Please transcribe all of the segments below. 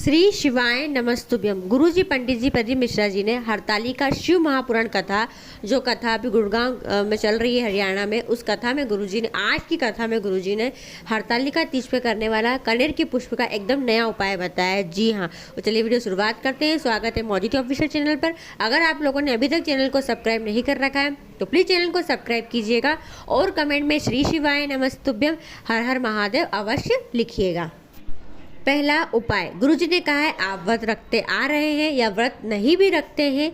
श्री शिवाय नमस्तुभ्यम। गुरुजी पंडित जी प्रदीप मिश्रा जी ने हरतालिका शिव महापुराण कथा, जो कथा अभी गुड़गांव में चल रही है हरियाणा में, उस कथा में गुरुजी ने, आज की कथा में गुरुजी ने हरतालिका तीज पे करने वाला कनेर के पुष्प का एकदम नया उपाय बताया है। जी हाँ, तो चलिए वीडियो शुरुआत करते हैं। स्वागत है मोदी ऑफिशियल चैनल पर। अगर आप लोगों ने अभी तक चैनल को सब्सक्राइब नहीं कर रखा है तो प्लीज़ चैनल को सब्सक्राइब कीजिएगा और कमेंट में श्री शिवाय नमस्तुभ्यम हर हर महादेव अवश्य लिखिएगा। पहला उपाय, गुरुजी ने कहा है आप व्रत रखते आ रहे हैं या व्रत नहीं भी रखते हैं,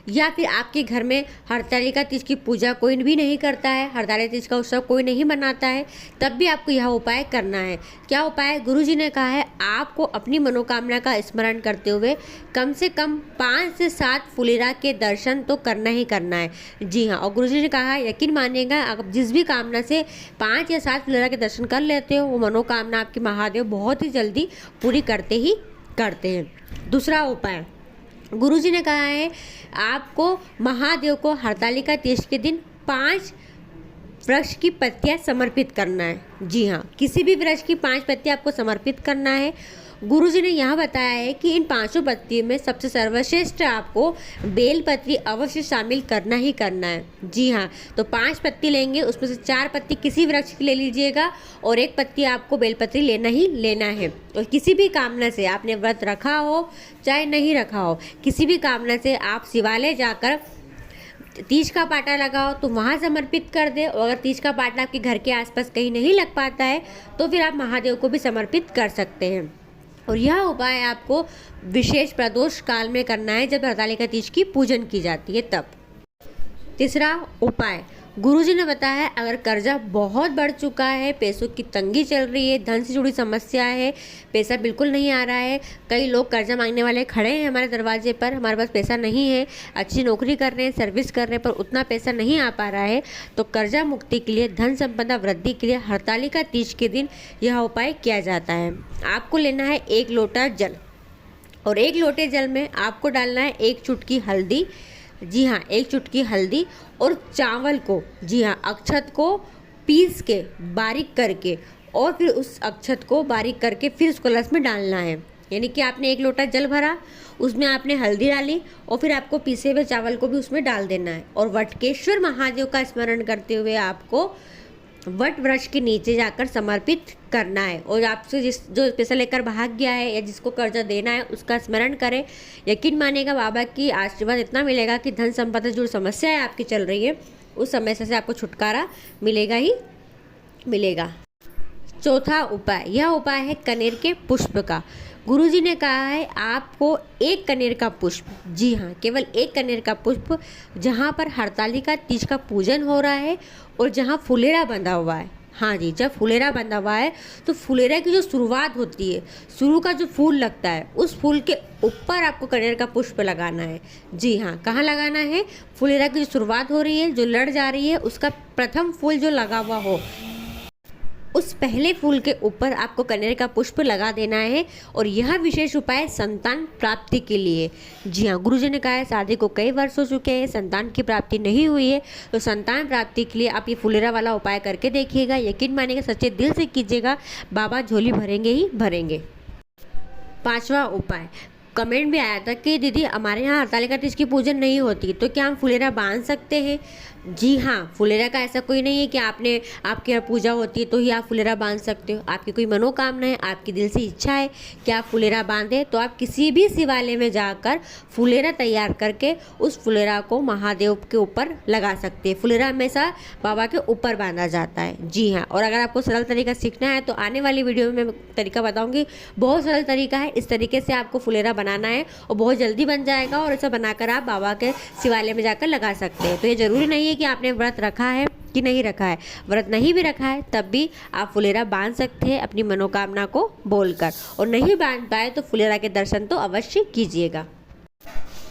या फिर आपके घर में हरतालिका तीज की पूजा कोई भी नहीं करता है, हरतालिका तीज का उत्सव कोई नहीं मनाता है, तब भी आपको यह उपाय करना है। क्या उपाय? गुरुजी ने कहा है आपको अपनी मनोकामना का स्मरण करते हुए कम से कम 5 से 7 फुलेरा के दर्शन तो करना ही करना है। जी हाँ, और गुरुजी ने कहा है यकीन मानिएगा, आप जिस भी कामना से 5 या 7 फुलेरा के दर्शन कर लेते हो, वो मनोकामना आपकी महादेव बहुत ही जल्दी पूरी करते ही करते हैं। दूसरा उपाय, गुरुजी ने कहा है आपको महादेव को हरतालिका तीज के दिन 5 वृक्ष की पत्तियां समर्पित करना है। जी हाँ, किसी भी वृक्ष की 5 पत्तियां आपको समर्पित करना है। गुरुजी ने यहाँ बताया है कि इन 5 पत्तियों में सबसे सर्वश्रेष्ठ आपको बेलपत्री अवश्य शामिल करना ही करना है। जी हाँ, तो 5 पत्ती लेंगे, उसमें से 4 पत्ती किसी वृक्ष की ले लीजिएगा और 1 पत्ती आपको बेलपत्री लेना ही लेना है। और किसी भी कामना से, आपने व्रत रखा हो चाहे नहीं रखा हो, किसी भी कामना से आप शिवालय जाकर तीज का पाटा लगाओ तो वहाँ समर्पित कर दे। और अगर तीज का पाटा आपके घर के आसपास कहीं नहीं लग पाता है तो फिर आप महादेव को भी समर्पित कर सकते हैं। और यह उपाय आपको विशेष प्रदोष काल में करना है, जब हरतालिका तीज की पूजन की जाती है तब। तीसरा उपाय, गुरुजी ने बताया है अगर कर्जा बहुत बढ़ चुका है, पैसों की तंगी चल रही है, धन से जुड़ी समस्या है, पैसा बिल्कुल नहीं आ रहा है, कई लोग कर्जा मांगने वाले खड़े हैं हमारे दरवाजे पर, हमारे पास पैसा नहीं है, अच्छी नौकरी कर रहे हैं, सर्विस कर रहे हैं, पर उतना पैसा नहीं आ पा रहा है, तो कर्जा मुक्ति के लिए, धन संपदा वृद्धि के लिए हरतालिका तीज के दिन यह उपाय किया जाता है। आपको लेना है 1 लोटा जल और 1 लोटे जल में आपको डालना है 1 चुटकी हल्दी। जी हाँ, 1 चुटकी हल्दी और चावल को, जी हाँ, अक्षत को पीस के बारीक करके, और फिर उस अक्षत को बारीक करके फिर उस कलश में डालना है। यानी कि आपने 1 लोटा जल भरा, उसमें आपने हल्दी डाली और फिर आपको पीसे हुए चावल को भी उसमें डाल देना है। और वटकेश्वर महादेव का स्मरण करते हुए आपको वट वृक्ष के नीचे जाकर समर्पित करना है। और आपसे जो पैसा लेकर भाग गया है या जिसको कर्जा देना है उसका स्मरण करें। यकीन मानिएगा, बाबा की आशीर्वाद इतना मिलेगा कि धन संपदा जो समस्या है आपकी चल रही है उस समस्या से आपको छुटकारा मिलेगा ही मिलेगा। चौथा उपाय, यह उपाय है कनेर के पुष्प का। गुरुजी ने कहा है आपको 1 कनेर का पुष्प, जी हाँ, केवल 1 कनेर का पुष्प, जहाँ पर हरतालिका तीज का पूजन हो रहा है और जहाँ फुलेरा बंधा हुआ है, हाँ जी, जब फुलेरा बंधा हुआ है तो फुलेरा की जो शुरुआत होती है, शुरू का जो फूल लगता है, उस फूल के ऊपर आपको कनेर का पुष्प लगाना है। जी हाँ, कहाँ लगाना है? फुलेरा की जो शुरुआत हो रही है, जो लड़ जा रही है, उसका प्रथम फूल जो लगा हुआ हो, उस पहले फूल के ऊपर आपको कनेर का पुष्प लगा देना है। और यह विशेष उपाय संतान प्राप्ति के लिए। जी हाँ, गुरुजी ने कहा है शादी को कई वर्ष हो चुके हैं, संतान की प्राप्ति नहीं हुई है, तो संतान प्राप्ति के लिए आप ये फुलेरा वाला उपाय करके देखिएगा। यकीन मानिएगा, सच्चे दिल से कीजिएगा, बाबा झोली भरेंगे ही भरेंगे। 5वां उपाय, कमेंट भी आया था कि दीदी हमारे यहाँ हरतालिका तीज की पूजन नहीं होती, तो क्या हम फुलेरा बांध सकते हैं? जी हाँ, फुलेरा का ऐसा कोई नहीं है कि आपके यहाँ पूजा होती है तो ही आप फुलेरा बांध सकते हो। आपकी कोई मनोकामना है, आपकी दिल से इच्छा है कि आप फुलेरा बांधें, तो आप किसी भी शिवालय में जाकर फुलेरा तैयार करके उस फुलेरा को महादेव के ऊपर लगा सकते हैं। फुलेरा हमेशा बाबा के ऊपर बांधा जाता है। जी हाँ, और अगर आपको सरल तरीका सीखना है तो आने वाली वीडियो में मैं तरीका बताऊँगी। बहुत सरल तरीका है, इस तरीके से आपको फुलेरा बनाना है और बहुत जल्दी बन जाएगा। और ऐसा बनाकर आप बाबा के शिवालय में जाकर लगा सकते हैं। तो ये ज़रूरी नहीं है कि आपने व्रत रखा है कि नहीं रखा है, व्रत नहीं भी रखा है तब भी आप फुलेरा बांध सकते हैं अपनी मनोकामना को बोलकर। और नहीं बांध पाए तो फुलेरा के दर्शन तो अवश्य कीजिएगा।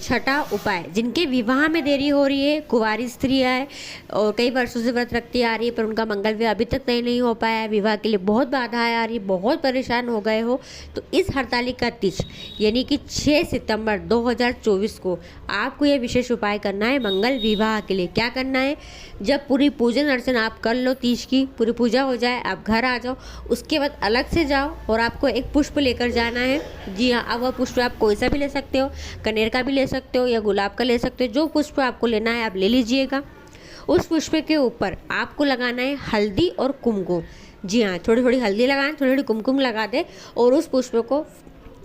छठा उपाय, जिनके विवाह में देरी हो रही है, कुंवारी स्त्रियाँ है और कई वर्षों से व्रत रखती आ रही है पर उनका मंगल विवाह अभी तक तय नहीं हो पाया है, विवाह के लिए बहुत बाधाएं आ रही है, बहुत परेशान हो गए हो, तो इस हरतालिका तीज यानी कि 6 सितंबर 2024 को आपको यह विशेष उपाय करना है मंगल विवाह के लिए। क्या करना है, जब पूरी पूजन अर्चना आप कर लो, तीज की पूरी पूजा हो जाए, आप घर आ जाओ, उसके बाद अलग से जाओ और आपको एक पुष्प लेकर जाना है। जी हाँ, अब वह पुष्प आप कोई सा भी ले सकते हो, कनेर का भी ले सकते हो या गुलाब का ले सकते हो, जो पुष्प आपको लेना है आप ले लीजिएगा। उस पुष्प के ऊपर आपको लगाना है हल्दी और कुमकुम। जी हाँ, थोड़ी थोड़ी हल्दी लगाएं, थोड़ी थोड़ी कुमकुम लगा दें और उस पुष्प को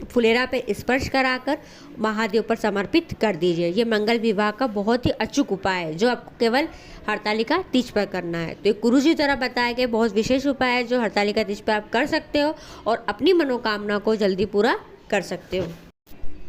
फुलेरा पे स्पर्श कराकर महादेव पर समर्पित कर दीजिए। ये मंगल विवाह का बहुत ही अचूक उपाय है जो आपको केवल हरतालिका तीज पर करना है। तो एक गुरु जी द्वारा बताए गए बहुत विशेष उपाय है जो हरतालिका तीज पर आप कर सकते हो और अपनी मनोकामना को जल्दी पूरा कर सकते हो।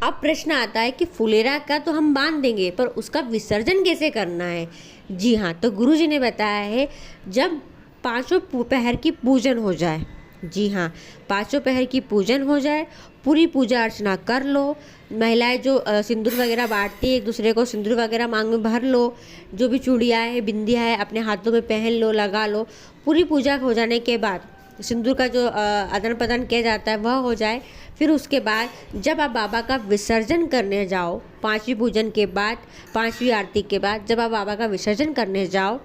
अब प्रश्न आता है कि फुलेरा का तो हम बांध देंगे पर उसका विसर्जन कैसे करना है। जी हाँ, तो गुरु जी ने बताया है जब पाँचों पहर की पूजन हो जाए, जी हाँ, पाँचों पहर की पूजन हो जाए, पूरी पूजा अर्चना कर लो, महिलाएं जो सिंदूर वगैरह बांटती है एक दूसरे को, सिंदूर वगैरह मांग में भर लो, जो भी चूड़ियाँ है बिंदिया है अपने हाथों में पहन लो, लगा लो। पूरी पूजा हो जाने के बाद सिंदूर का जो आदान प्रदान किया जाता है वह हो जाए, फिर उसके बाद जब आप बाबा का विसर्जन करने जाओ, पाँचवीं पूजन के बाद, पाँचवीं आरती के बाद जब आप बाबा का विसर्जन करने जाओ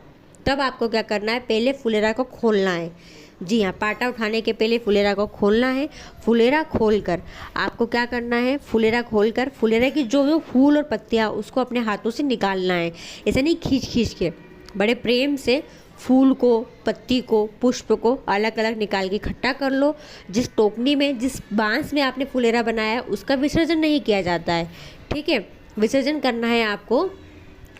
तब आपको क्या करना है, पहले फुलेरा को खोलना है। जी हाँ, पाटा उठाने के पहले फुलेरा को खोलना है। फुलेरा खोलकर आपको क्या करना है, फुलेरा खोलकर फुलेरा की जो जो फूल और पत्तियाँ उसको अपने हाथों से निकालना है। ऐसे नहीं खींच खींच के, बड़े प्रेम से फूल को, पत्ती को, पुष्प को अलग अलग निकाल के इकट्ठा कर लो। जिस टोकनी में, जिस बांस में आपने फुलेरा बनाया है उसका विसर्जन नहीं किया जाता है, ठीक है। विसर्जन करना है आपको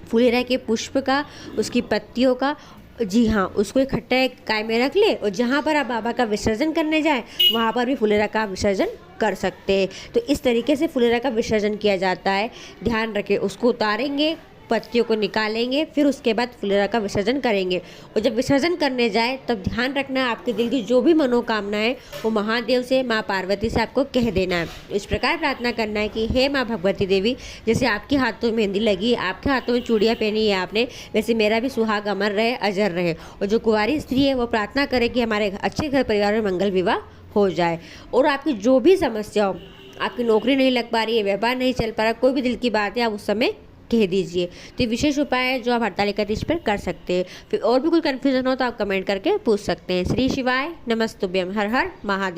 फुलेरा के पुष्प का, उसकी पत्तियों का। जी हाँ, उसको इकट्ठा एक काय में रख ले और जहाँ पर आप बाबा का विसर्जन करने जाए वहाँ पर भी फुलेरा का विसर्जन कर सकते हैं। तो इस तरीके से फुलेरा का विसर्जन किया जाता है। ध्यान रखें, उसको उतारेंगे, पत्तियों को निकालेंगे, फिर उसके बाद फुलेरा का विसर्जन करेंगे। और जब विसर्जन करने जाए तब ध्यान रखना है आपके दिल की जो भी मनोकामना है वो महादेव से, माँ पार्वती से आपको कह देना है। इस प्रकार प्रार्थना करना है कि हे माँ भगवती देवी, जैसे आपके हाथों में मेहंदी लगी, आपके हाथों में चूड़ियाँ पहनी है आपने, वैसे मेरा भी सुहाग अमर रहे, अजर रहे। और जो कुंवारी स्त्री है वो प्रार्थना करे कि हमारे अच्छे घर परिवार में मंगल विवाह हो जाए। और आपकी जो भी समस्या हो, आपकी नौकरी नहीं लग पा रही है, व्यापार नहीं चल पा रहा, कोई भी दिल की बात है, आप उस समय कह दीजिए। तो ये विशेष उपाय है जो आप हरतालिका तीज पर कर सकते हैं। फिर और भी कोई कन्फ्यूजन हो तो आप कमेंट करके पूछ सकते हैं। श्री शिवाय नमस्तुभ्यम, हर हर महादेव।